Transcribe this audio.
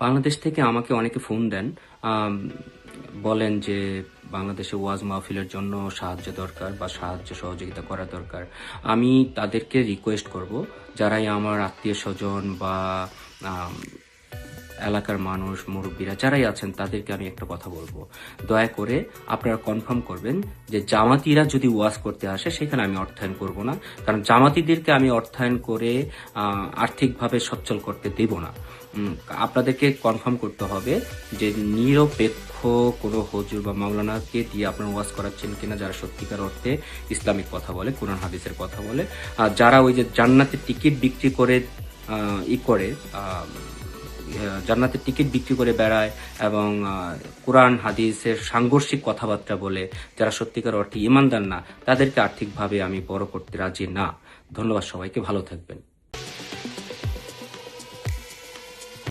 বাংলাদেশ থেকে আমাকে অনেকে ফোন দেন, আম, বলেন যে বাংলাদেশে ওয়াজ মাহফিলের জন্য সাহায্য দরকার বা সাহায্য সহযোগিতা করা দরকার। আমি তাদেরকে রিকোয়েস্ট করব, যারাই আমার আত্মীয় স্বজন বা আম, এলাকার মানুষ, মুরব্বীরা যারাই আছেন, তাদেরকে আমি একটা কথা বলবো, দয়া করে আপনারা কনফার্ম করবেন যে জামাতিরা যদি ওয়াজ করতে আসে সেখানে আমি অর্থায়ন করব না। কারণ জামাতিদেরকে আমি অর্থায়ন করে আর্থিকভাবে সচ্ছল করতে দেব না। আপনাদেরকে কনফার্ম করতে হবে যে নিরপেক্ষ কোনো হুজুর বা মাওলানাকে দিয়ে আপনারা ওয়াজ করাচ্ছেন কিনা, যারা সত্যিকার অর্থে ইসলামিক কথা বলে, কোরআন হাদিসের কথা বলে। আর যারা ওই যে জান্নাতের টিকিট বিক্রি করে ই করে জান্নাতের টিকিট বিক্রি করে বেড়ায় এবং কোরআন হাদিসের সাংঘর্ষিক কথাবার্তা বলে, যারা সত্যিকার অর্থে ইমানদার না, তাদেরকে আর্থিকভাবে আমি বড় করতে রাজি না। ধন্যবাদ, সবাইকে ভালো থাকবেন।